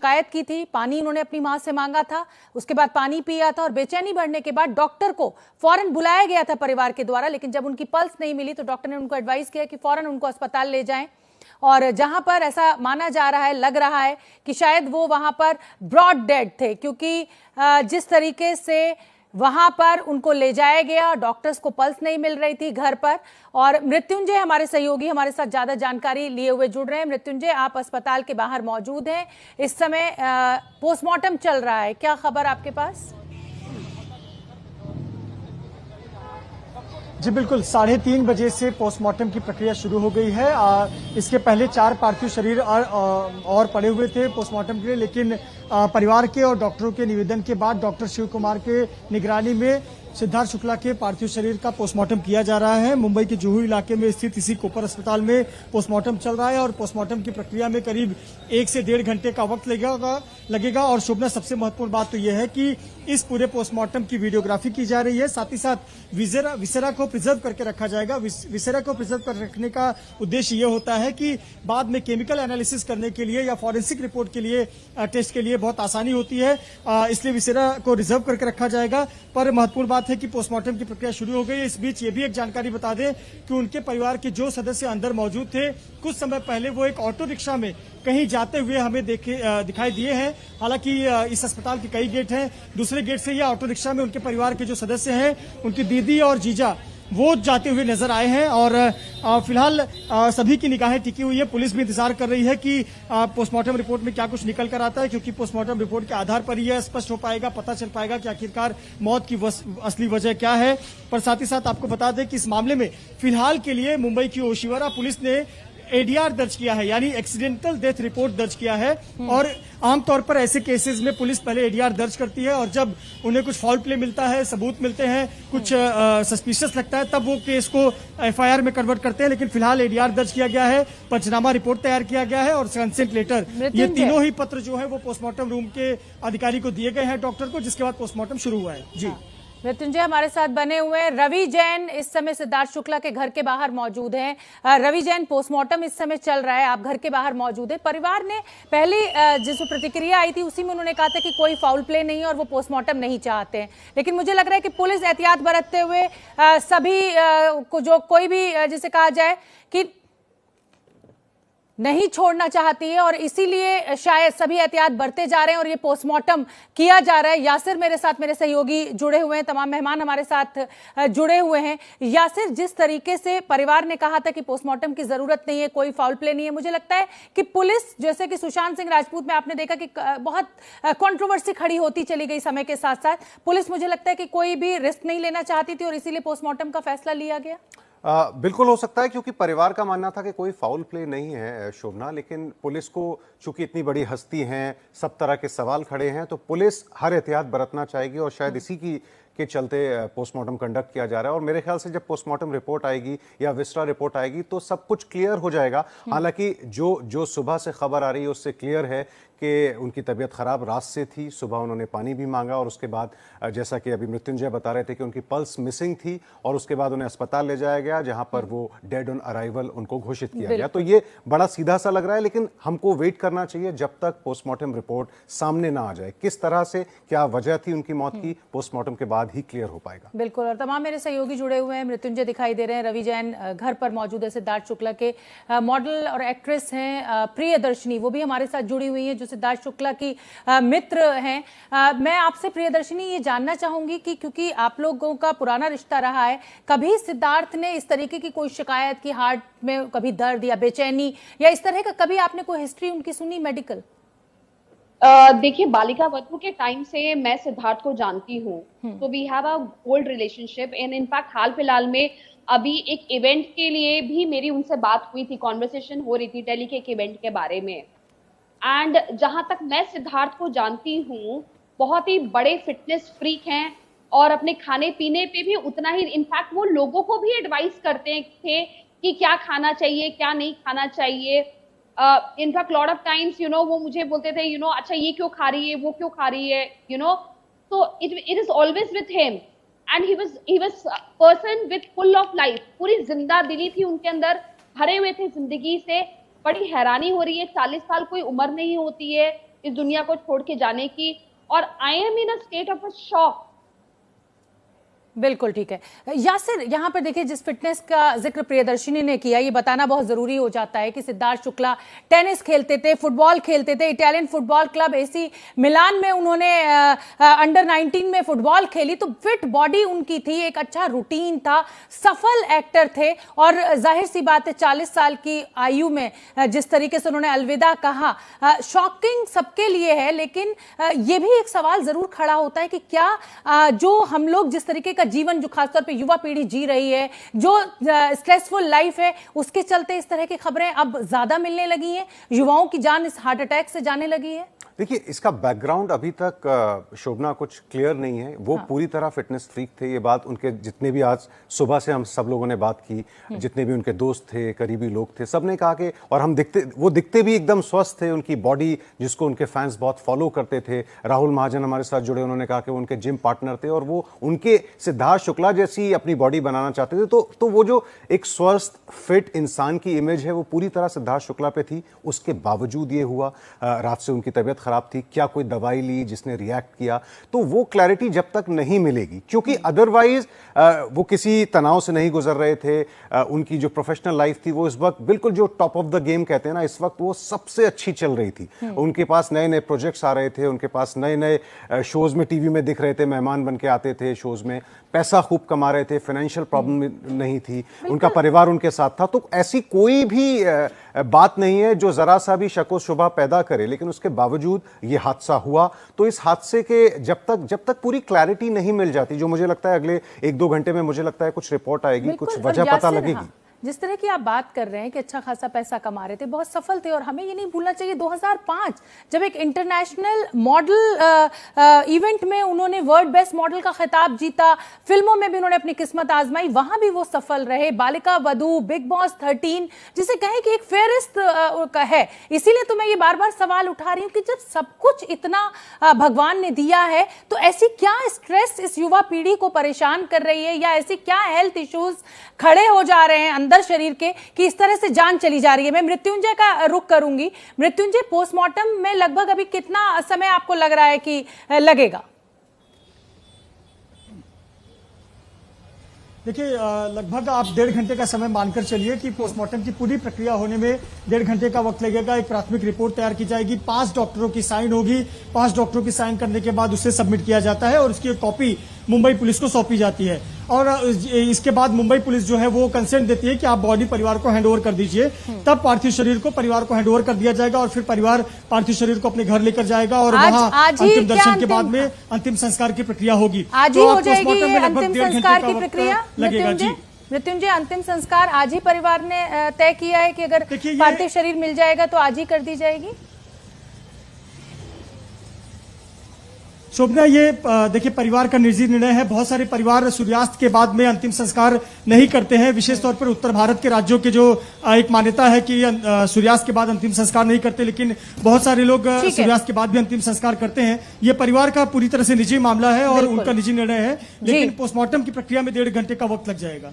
शिकायत की थी, पानी उन्होंने अपनी मां से मांगा था, उसके बाद पानी पिया था और बेचैनी बढ़ने के बाद डॉक्टर को फौरन बुलाया गया था परिवार के द्वारा, लेकिन जब उनकी पल्स नहीं मिली तो डॉक्टर ने उनको एडवाइस किया कि फौरन उनको अस्पताल ले जाएं। और जहां पर ऐसा माना जा रहा है, लग रहा है कि शायद वो वहां पर ब्रॉड डेड थे, क्योंकि जिस तरीके से वहां पर उनको ले जाया गया, डॉक्टर्स को पल्स नहीं मिल रही थी घर पर। और मृत्युंजय हमारे सहयोगी हमारे साथ ज्यादा जानकारी लिए हुए जुड़ रहे हैं। मृत्युंजय, आप अस्पताल के बाहर मौजूद हैं, इस समय पोस्टमार्टम चल रहा है, क्या खबर आपके पास? जी बिल्कुल, 3:30 बजे से पोस्टमार्टम की प्रक्रिया शुरू हो गई है। इसके पहले 4 पार्थिव शरीर और पड़े हुए थे पोस्टमार्टम के लिए, लेकिन परिवार के और डॉक्टरों के निवेदन के बाद डॉक्टर शिव कुमार के निगरानी में सिद्धार्थ शुक्ला के पार्थिव शरीर का पोस्टमार्टम किया जा रहा है। मुंबई के जुहू इलाके में स्थित इसी कोपर अस्पताल में पोस्टमार्टम चल रहा है और पोस्टमार्टम की प्रक्रिया में करीब 1 से 1.5 घंटे का वक्त लगेगा। और शोभना, सबसे महत्वपूर्ण बात तो यह है कि इस पूरे पोस्टमार्टम की वीडियोग्राफी की जा रही है, साथ ही साथ विसेरा को प्रिजर्व करके रखा जाएगा। विसेरा को प्रिजर्व कर रखने का उद्देश्य यह होता है कि बाद में केमिकल एनालिसिस करने के लिए या फॉरेंसिक रिपोर्ट के लिए, टेस्ट के लिए बहुत आसानी होती है, इसलिए विसेरा को रिजर्व करके रखा जाएगा। पर महत्वपूर्ण बात है कि पोस्टमार्टम की प्रक्रिया शुरू हो गई है। इस बीच ये भी एक जानकारी बता दें कि उनके परिवार के जो सदस्य अंदर मौजूद थे, कुछ समय पहले वो एक ऑटो रिक्शा में कहीं जाते हुए हमें दिखाई दिए हैं। हालांकि इस अस्पताल के कई गेट हैं, दूसरे गेट से या ऑटो रिक्शा में उनके परिवार के जो सदस्य हैं, उनकी दीदी और जीजा, वो जाते हुए नजर आए हैं। और फिलहाल सभी की निगाहें टिकी हुई है। पुलिस भी इंतजार कर रही है कि पोस्टमार्टम रिपोर्ट में क्या कुछ निकल कर आता है, क्योंकि पोस्टमार्टम रिपोर्ट के आधार पर यह स्पष्ट हो पाएगा, पता चल पाएगा कि आखिरकार मौत की असली वजह क्या है। पर साथ ही साथ आपको बता दें कि इस मामले में फिलहाल के लिए मुंबई की ओशिवरा पुलिस ने एडीआर दर्ज किया है, यानी एक्सीडेंटल डेथ रिपोर्ट दर्ज किया है। और आमतौर पर ऐसे केसेस में पुलिस पहले एडीआर दर्ज करती है और जब उन्हें कुछ फाउल प्ले मिलता है, सबूत मिलते हैं, कुछ सस्पिशियस लगता है, तब वो केस को एफआईआर में कन्वर्ट करते हैं। लेकिन फिलहाल एडीआर दर्ज किया गया है, पंचनामा रिपोर्ट तैयार किया गया है और कंसेंट लेटर, ये तीनों ही पत्र जो है वो पोस्टमार्टम रूम के अधिकारी को दिए गए हैं, डॉक्टर को, जिसके बाद पोस्टमार्टम शुरू हुआ है। जी मृत्युंजय हमारे साथ बने हुए हैं। रवि जैन इस समय सिद्धार्थ शुक्ला के घर के बाहर मौजूद हैं। रवि जैन, पोस्टमार्टम इस समय चल रहा है, आप घर के बाहर मौजूद हैं। परिवार ने पहले जिस प्रतिक्रिया आई थी उसी में उन्होंने कहा था कि कोई फाउल प्ले नहीं है और वो पोस्टमार्टम नहीं चाहते हैं, लेकिन मुझे लग रहा है कि पुलिस एहतियात बरतते हुए सभी को, जो कोई भी जिसे कहा जाए कि नहीं छोड़ना चाहती है, और इसीलिए शायद सभी एहतियात बरते जा रहे हैं और ये पोस्टमार्टम किया जा रहा है। यासिर मेरे साथ, मेरे सहयोगी जुड़े हुए हैं, तमाम मेहमान हमारे साथ जुड़े हुए हैं। यासिर, जिस तरीके से परिवार ने कहा था कि पोस्टमार्टम की जरूरत नहीं है, कोई फाउल प्ले नहीं है, मुझे लगता है कि पुलिस, जैसे कि सुशांत सिंह राजपूत में आपने देखा कि बहुत कंट्रोवर्सी खड़ी होती चली गई समय के साथ साथ, पुलिस मुझे लगता है कि कोई भी रिस्क नहीं लेना चाहती थी और इसीलिए पोस्टमार्टम का फैसला लिया गया। बिल्कुल हो सकता है, क्योंकि परिवार का मानना था कि कोई फाउल प्ले नहीं है शोभना, लेकिन पुलिस को चूंकि इतनी बड़ी हस्ती हैं, सब तरह के सवाल खड़े हैं, तो पुलिस हर एहतियात बरतना चाहेगी और शायद इसी के चलते पोस्टमार्टम कंडक्ट किया जा रहा है। और मेरे ख्याल से जब पोस्टमार्टम रिपोर्ट आएगी या विस्टा रिपोर्ट आएगी तो सब कुछ क्लियर हो जाएगा। हालांकि जो सुबह से खबर आ रही है उससे क्लियर है कि उनकी तबीयत खराब रात से थी, सुबह उन्होंने पानी भी मांगा और उसके बाद जैसा कि अभी मृत्युंजय बता रहे थे कि उनकी पल्स मिसिंग थी और उसके बाद उन्हें अस्पताल ले जाया गया, जहां पर वो डेड ऑन अराइवल उनको घोषित किया गया। तो ये बड़ा सीधा सा लग रहा है, लेकिन हमको वेट करना चाहिए जब तक पोस्टमार्टम रिपोर्ट सामने ना आ जाए। किस तरह से, क्या वजह थी उनकी मौत की, पोस्टमार्टम के बाद ही क्लियर हो पाएगा। बिल्कुल, और तमाम मेरे सहयोगी जुड़े हुए हैं। मृत्युंजय दिखाई दे रहे हैं, रवि जैन घर पर मौजूद है, सिद्धार्थ शुक्ला के मॉडल और एक्ट्रेस हैं प्रियदर्शनी, वो भी हमारे साथ जुड़ी हुई है, जो सिद्धार्थ शुक्ला की मित्र हैं। मैं आपसे प्रियदर्शनी ये जानना चाहूंगी कि क्योंकि आप लोगों का पुराना रिश्ता रहा है, कभी सिद्धार्थ ने इस तरीके की कोई शिकायत की, हार्ट में कभी दर्द या बेचैनी या इस तरह का, कभी आपने कोई हिस्ट्री उनकी सुनी मेडिकल? देखिए, बालिका वधू के टाइम से मैं सिद्धार्थ को जानती हूँ, तो we have a old relationship. And in fact हाल फिलहाल में अभी एक इवेंट के लिए भी मेरी उनसे बात हुई थी, कॉन्वर्सेशन हो रही थी दिल्ली के एक इवेंट के बारे में। एंड जहां तक मैं सिद्धार्थ को जानती हूँ, बहुत ही बड़े फिटनेस फ्रीक हैं और अपने खाने पीने पे भी उतना ही, इनफैक्ट वो लोगों को भी एडवाइस करते थे कि क्या खाना चाहिए, क्या नहीं खाना चाहिए। इनफैक्ट लॉट ऑफ टाइम्स वो मुझे बोलते थे अच्छा ये क्यों खा रही है, वो क्यों खा रही है, तो it is always with him. And he was person with full of life, पूरी जिंदा दिली थी उनके अंदर, भरे हुए थे जिंदगी से। बड़ी हैरानी हो रही है, 40 साल कोई उम्र नहीं होती है, इस दुनिया को छोड़ के जाने की, और I am in a state of a shock. बिल्कुल ठीक है। यासिर, यहाँ पर देखिए, जिस फिटनेस का जिक्र प्रियदर्शिनी ने किया, ये बताना बहुत जरूरी हो जाता है कि सिद्धार्थ शुक्ला टेनिस खेलते थे, फुटबॉल खेलते थे, Italian football club AC Milan में उन्होंने अंडर 19 में फुटबॉल खेली, तो फिट बॉडी उनकी थी, एक अच्छा रूटीन था, सफल एक्टर थे, और जाहिर सी बात है 40 साल की आयु में जिस तरीके से उन्होंने अलविदा कहा, शॉकिंग सबके लिए है। लेकिन ये भी एक सवाल जरूर खड़ा होता है कि क्या जो हम लोग जिस तरीके जीवन जो खासतौर पे युवा पीढ़ी जी रही है, जो स्ट्रेसफुल लाइफ है, उसके चलते इस तरह की खबरें अब ज्यादा मिलने लगी हैं, युवाओं की जान इस हार्ट अटैक से जाने लगी है। देखिए, इसका बैकग्राउंड अभी तक शोभना कुछ क्लियर नहीं है। वो पूरी तरह फिटनेस फ्रीक थे, ये बात उनके जितने भी आज सुबह से हम सब लोगों ने बात की, जितने भी उनके दोस्त थे, करीबी लोग थे, सब ने कहा कि, और हम वो दिखते भी एकदम स्वस्थ थे, उनकी बॉडी जिसको उनके फैंस बहुत फॉलो करते थे। राहुल महाजन हमारे साथ जुड़े, उन्होंने कहा कि वो उनके जिम पार्टनर थे और वो उनके सिद्धार्थ शुक्ला जैसी अपनी बॉडी बनाना चाहते थे। तो वो जो एक स्वस्थ फिट इंसान की इमेज है वो पूरी तरह सिद्धार्थ शुक्ला पे थी। उसके बावजूद ये हुआ, रात से उनकी तबीयत खराब थी, क्या कोई दवाई ली जिसने रिएक्ट किया, तो वो क्लैरिटी जब तक नहीं मिलेगी, क्योंकि अदरवाइज वो किसी तनाव से नहीं गुजर रहे थे। उनकी जो प्रोफेशनल लाइफ थी वो इस वक्त बिल्कुल जो टॉप ऑफ द गेम कहते हैं ना, इस वक्त वो सबसे अच्छी चल रही थी। उनके पास नए नए प्रोजेक्ट्स आ रहे थे, उनके पास नए नए शोज में टीवी में दिख रहे थे, मेहमान बन के आते थे शोज में, पैसा खूब कमा रहे थे, फाइनेंशियल प्रॉब्लम नहीं थी, उनका परिवार उनके साथ था। तो ऐसी कोई भी बात नहीं है जो जरा सा भी शक व शुबा पैदा करे, लेकिन उसके बावजूद ये हादसा हुआ। तो इस हादसे के जब तक पूरी क्लैरिटी नहीं मिल जाती, जो मुझे लगता है अगले 1-2 घंटे में मुझे लगता है कुछ रिपोर्ट आएगी, कुछ वजह पता लगेगी। जिस तरह की आप बात कर रहे हैं कि अच्छा खासा पैसा कमा रहे थे, बहुत सफल थे, और हमें ये नहीं भूलना चाहिए 2005 जब एक इंटरनेशनल मॉडल इवेंट में उन्होंने वर्ल्ड बेस्ट मॉडल का खिताब जीता, फिल्मों में भी उन्होंने अपनी किस्मत आजमाई, वहां भी वो सफल रहे। बालिका वधू, बिग बॉस 13, जिसे कहें कि एक फेयरिस्ट है। इसीलिए तो मैं ये बार बार सवाल उठा रही हूँ कि जब सब कुछ इतना भगवान ने दिया है, तो ऐसी क्या स्ट्रेस इस युवा पीढ़ी को परेशान कर रही है, या ऐसी क्या हेल्थ इश्यूज खड़े हो जा रहे हैं अंदर शरीर के कि इस तरह से जान चली जा रही है। मैं मृत्युंजय का रुख करूंगी। मृत्युंजय, पोस्टमार्टम में लगभग अभी कितना समय आपको लग रहा है कि लगेगा? देखिए, लगभग आप 1.5 घंटे का समय मानकर चलिए कि पोस्टमार्टम की पूरी प्रक्रिया होने में 1.5 घंटे का वक्त लगेगा। एक प्राथमिक रिपोर्ट तैयार की जाएगी, 5 डॉक्टरों की साइन होगी, 5 डॉक्टरों की साइन करने के बाद उसे सबमिट किया जाता है और उसकी एक कॉपी मुंबई पुलिस को सौंपी जाती है। और इसके बाद मुंबई पुलिस जो है वो कंसेंट देती है कि आप बॉडी परिवार को हैंडओवर कर दीजिए। तब पार्थिव शरीर को परिवार को हैंडओवर कर दिया जाएगा और फिर परिवार पार्थिव शरीर को अपने घर लेकर जाएगा और वहां अंतिम दर्शन के बाद में अंतिम संस्कार की प्रक्रिया होगी। आज ही हो जाएगी अंतिम संस्कार की प्रक्रिया लगेगा। जी मृत्युंजय, अंतिम संस्कार आज ही परिवार ने तय किया है कि अगर पार्थिव शरीर मिल जाएगा तो आज ही कर दी जाएगी। शोभना, ये देखिए परिवार का निजी निर्णय है। बहुत सारे परिवार सूर्यास्त के बाद में अंतिम संस्कार नहीं करते हैं, विशेष तौर पर उत्तर भारत के राज्यों के जो एक मान्यता है कि सूर्यास्त के बाद अंतिम संस्कार नहीं करते, लेकिन बहुत सारे लोग सूर्यास्त के बाद भी अंतिम संस्कार करते हैं। ये परिवार का पूरी तरह से निजी मामला है और उनका निजी निर्णय है, लेकिन पोस्टमार्टम की प्रक्रिया में 1.5 घंटे का वक्त लग जाएगा।